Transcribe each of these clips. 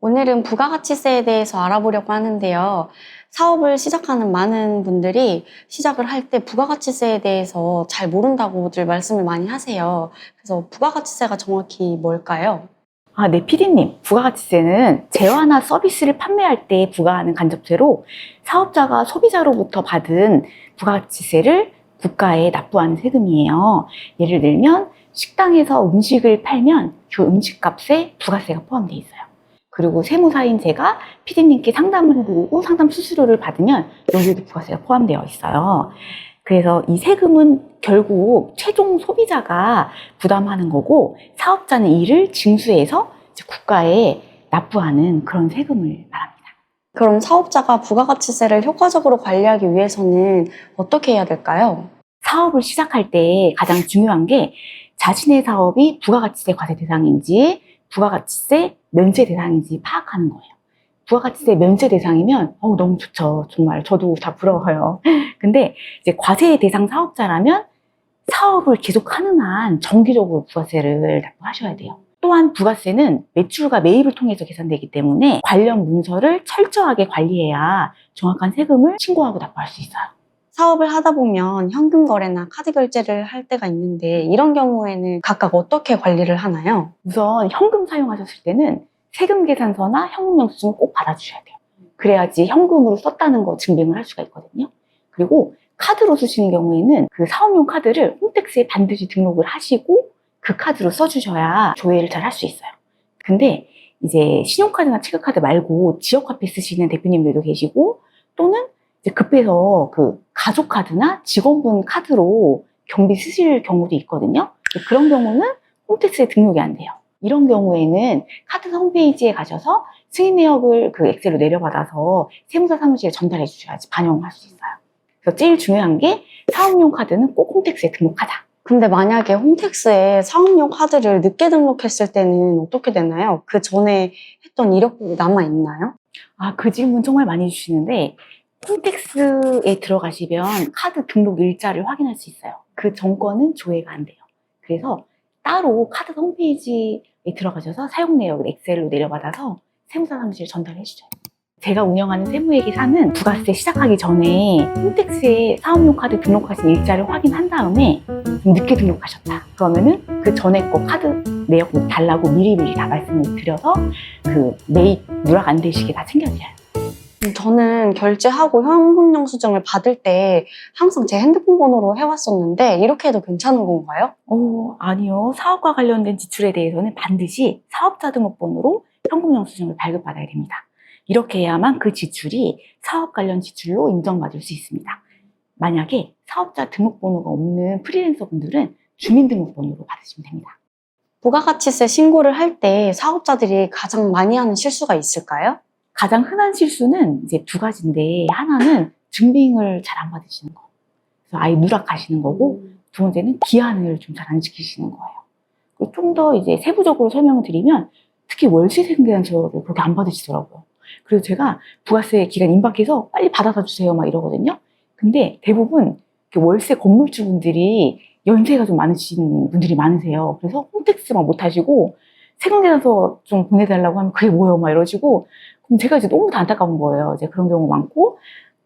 오늘은 부가가치세에 대해서 알아보려고 하는데요. 사업을 시작하는 많은 분들이 시작을 할 때 부가가치세에 대해서 잘 모른다고들 말씀을 많이 하세요. 그래서 부가가치세가 정확히 뭘까요? 네, 피디님. 부가가치세는 재화나 서비스를 판매할 때 부과하는 간접세로 사업자가 소비자로부터 받은 부가가치세를 국가에 납부하는 세금이에요. 예를 들면 식당에서 음식을 팔면 그 음식값에 부가세가 포함되어 있어요. 그리고 세무사인 제가 피디님께 상담을 해드리고 상담 수수료를 받으면 여기에도 부가세가 포함되어 있어요. 그래서 이 세금은 결국 최종 소비자가 부담하는 거고, 사업자는 이를 징수해서 이제 국가에 납부하는 그런 세금을 말합니다. 그럼 사업자가 부가가치세를 효과적으로 관리하기 위해서는 어떻게 해야 될까요? 사업을 시작할 때 가장 중요한 게 자신의 사업이 부가가치세 과세 대상인지 부가가치세 면세 대상인지 파악하는 거예요. 부가가치세 면세 대상이면 너무 좋죠. 정말 저도 다 부러워요. 근데 이제 과세 대상 사업자라면 사업을 계속하는 한 정기적으로 부가세를 납부하셔야 돼요. 또한 부가세는 매출과 매입을 통해서 계산되기 때문에 관련 문서를 철저하게 관리해야 정확한 세금을 신고하고 납부할 수 있어요. 사업을 하다 보면 현금 거래나 카드 결제를 할 때가 있는데 이런 경우에는 각각 어떻게 관리를 하나요? 우선 현금 사용하셨을 때는 세금 계산서나 현금 영수증을 꼭 받아주셔야 돼요. 그래야지 현금으로 썼다는 거 증빙을 할 수가 있거든요. 그리고 카드로 쓰시는 경우에는 그 사업용 카드를 홈택스에 반드시 등록을 하시고 그 카드로 써주셔야 조회를 잘 할 수 있어요. 근데 이제 신용카드나 체크카드 말고 지역화폐 쓰시는 대표님들도 계시고, 또는 이제 급해서 그 가족카드나 직원분 카드로 경비 쓰실 경우도 있거든요. 그런 경우는 홈택스에 등록이 안 돼요. 이런 경우에는 카드사 홈페이지에 가셔서 승인 내역을 그 엑셀로 내려받아서 세무사 사무실에 전달해 주셔야지 반영할 수 있어요. 그래서 제일 중요한 게 사업용 카드는 꼭 홈택스에 등록하자. 근데 만약에 홈택스에 사업용 카드를 늦게 등록했을 때는 어떻게 되나요? 그 전에 했던 이력들이 남아있나요? 그 질문 정말 많이 주시는데, 홈택스에 들어가시면 카드 등록 일자를 확인할 수 있어요. 그 정권은 조회가 안 돼요. 그래서 따로 카드 홈페이지에 들어가셔서 사용 내역을 엑셀로 내려받아서 세무사 사무실에 전달해 주셔요. 제가 운영하는 세무회계사는 부가세 시작하기 전에 홈택스에 사업용 카드 등록하신 일자를 확인한 다음에 좀 늦게 등록하셨다 그러면은 그 전에 거 카드 내역 달라고 미리미리 다 말씀을 드려서 그 매입 누락 안 되시게 다 챙겨드려요. 저는 결제하고 현금 영수증을 받을 때 항상 제 핸드폰 번호로 해왔었는데 이렇게 해도 괜찮은 건가요? 아니요. 사업과 관련된 지출에 대해서는 반드시 사업자 등록번호로 현금 영수증을 발급받아야 됩니다. 이렇게 해야만 그 지출이 사업 관련 지출로 인정받을 수 있습니다. 만약에 사업자 등록번호가 없는 프리랜서 분들은 주민등록번호로 받으시면 됩니다. 부가가치세 신고를 할 때 사업자들이 가장 많이 하는 실수가 있을까요? 가장 흔한 실수는 이제 두 가지인데, 하나는 증빙을 잘 안 받으시는 거. 그래서 아예 누락하시는 거고, 두 번째는 기한을 좀 잘 안 지키시는 거예요. 그리고 좀 더 이제 세부적으로 설명을 드리면, 특히 월세 세금계산서를 그렇게 안 받으시더라고요. 그래서 제가 부가세 기간 임박해서 빨리 받아다 주세요 막 이러거든요. 근데 대부분 월세 건물주분들이 연세가 좀 많으신 분들이 많으세요. 그래서 홈택스 막 못하시고 세금계산서 좀 보내달라고 하면 그게 뭐예요 막 이러시고, 그럼 제가 이제 너무 다 안타까운 거예요. 이제 그런 경우 많고,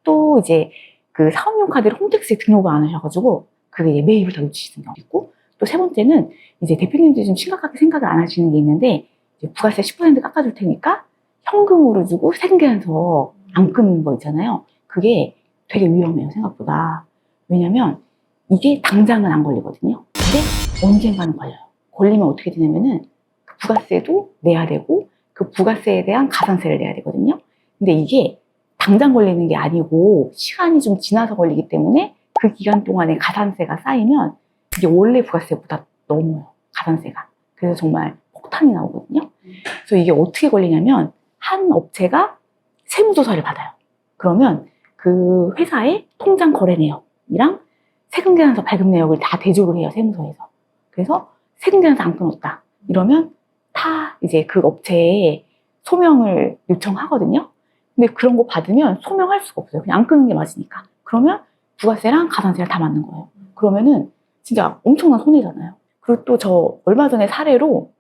또 이제 그 사업용 카드를 홈택스에 등록을 안 하셔가지고 그게 매입을 다 놓치시는 경우 있고, 또 세 번째는 이제 대표님들이 좀 심각하게 생각을 안 하시는 게 있는데, 이제 부가세 10% 깎아줄 테니까 현금으로 주고 세금계산서 안 끊는 거 있잖아요. 그게 되게 위험해요, 생각보다. 왜냐면 이게 당장은 안 걸리거든요. 근데 언젠가는 걸려요. 걸리면 어떻게 되냐면은 그 부가세도 내야 되고 그 부가세에 대한 가산세를 내야 되거든요. 근데 이게 당장 걸리는 게 아니고 시간이 좀 지나서 걸리기 때문에 그 기간 동안에 가산세가 쌓이면 이게 원래 부가세보다 넘어요, 가산세가. 그래서 정말 폭탄이 나오거든요. 그래서 이게 어떻게 걸리냐면, 한 업체가 세무조사를 받아요. 그러면 그 회사의 통장 거래 내역이랑 세금계산서 발급 내역을 다 대조를 해요, 세무서에서. 그래서 세금계산서 안 끊었다 이러면 다 이제 그 업체에 소명을 요청하거든요. 근데 그런 거 받으면 소명할 수가 없어요. 그냥 안 끊는 게 맞으니까. 그러면 부가세랑 가산세를 다 맞는 거예요. 그러면은 진짜 엄청난 손해잖아요. 그리고 또 저 얼마 전에 사례로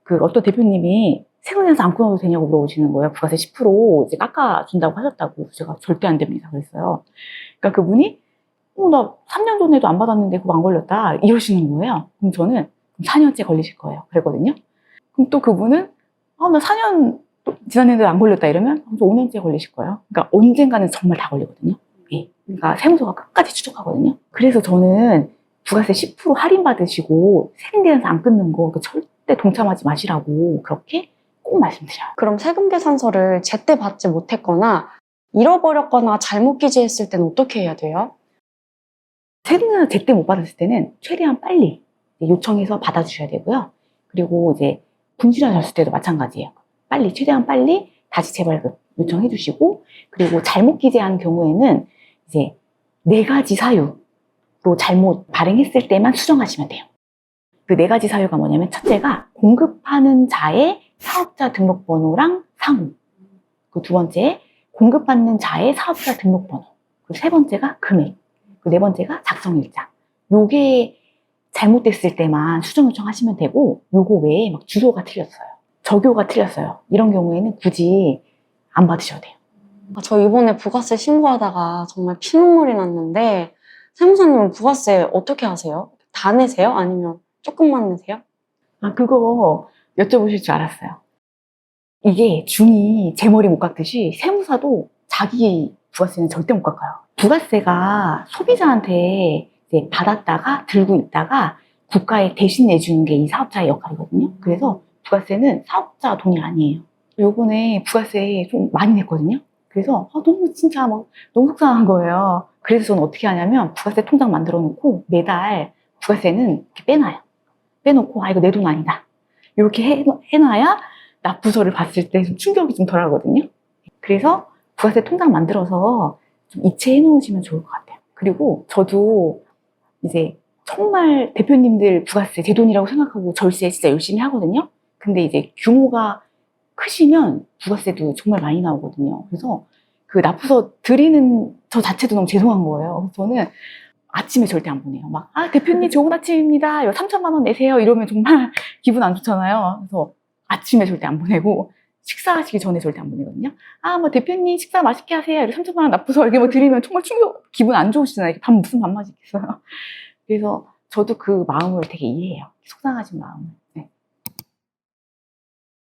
그 어떤 대표님이 세금내서 안 끊어도 되냐고 물어보시는 거예요. 부가세 10% 이제 깎아준다고 하셨다고. 제가 절대 안 됩니다. 그랬어요. 그러니까 그분이, 나 3년 전에도 안 받았는데 그거 안 걸렸다. 이러시는 거예요. 그럼 저는 4년째 걸리실 거예요. 그랬거든요. 그럼 또 그분은, 나 4년 지났는데 안 걸렸다 이러면 5년째 걸리실 거예요. 그러니까 언젠가는 정말 다 걸리거든요. 예. 그러니까 세무서가 끝까지 추적하거든요. 그래서 저는 부가세 10% 할인 받으시고 세금계산서 안 끊는 거 절대 동참하지 마시라고 그렇게 꼭 말씀드려요. 그럼 세금 계산서를 제때 받지 못했거나 잃어버렸거나 잘못 기재했을 때는 어떻게 해야 돼요? 세금을 제때 못 받았을 때는 최대한 빨리 요청해서 받아주셔야 되고요. 그리고 이제 분실하셨을 때도 마찬가지예요. 최대한 빨리 다시 재발급 요청해 주시고, 그리고 잘못 기재한 경우에는 이제 4가지 사유로 잘못 발행했을 때만 수정하시면 돼요. 그 4가지 사유가 뭐냐면, 첫째가 공급하는 자의 사업자 등록번호랑 상호, 그 2번째 공급받는 자의 사업자 등록번호, 그리고 3번째가 금액, 그 4번째가 작성일자. 요게 잘못됐을 때만 수정 요청하시면 되고, 요거 외에 막 주소가 틀렸어요, 적요가 틀렸어요, 이런 경우에는 굳이 안 받으셔도 돼요. 저 이번에 부가세 신고하다가 정말 피눈물이 났는데, 세무사님은 부가세 어떻게 하세요? 다 내세요? 아니면 조금만 내세요? 그거 여쭤보실 줄 알았어요. 이게 중이 제 머리 못 깎듯이 세무사도 자기 부가세는 절대 못 깎아요. 부가세가 소비자한테 이제 받았다가 들고 있다가 국가에 대신 내주는 게 이 사업자의 역할이거든요. 그래서 부가세는 사업자 돈이 아니에요. 요번에 부가세 좀 많이 냈거든요. 그래서 너무 진짜 막 너무 속상한 거예요. 그래서 저는 어떻게 하냐면 부가세 통장 만들어 놓고 매달 부가세는 이렇게 빼놔요. 빼놓고 이거 내 돈 아니다, 이렇게 해놔야 납부서를 봤을 때 좀 충격이 좀 덜 하거든요. 그래서 부가세 통장 만들어서 좀 이체해 놓으시면 좋을 것 같아요. 그리고 저도 이제 정말 대표님들 부가세 제 돈이라고 생각하고 절세 진짜 열심히 하거든요. 근데 이제 규모가 크시면 부가세도 정말 많이 나오거든요. 그래서 그 납부서 드리는 저 자체도 너무 죄송한 거예요. 그래서 저는 아침에 절대 안 보내요. 대표님 좋은 아침입니다, 3천만 원 내세요, 이러면 정말 기분 안 좋잖아요. 그래서 아침에 절대 안 보내고, 식사하시기 전에 절대 안 보내거든요. 대표님 식사 맛있게 하세요, 이렇게 3천만 원 납부서 이렇게 드리면 정말 기분 안 좋으시잖아요. 무슨 밥 맛있겠어요. 그래서 저도 그 마음을 되게 이해해요. 속상하신 마음을.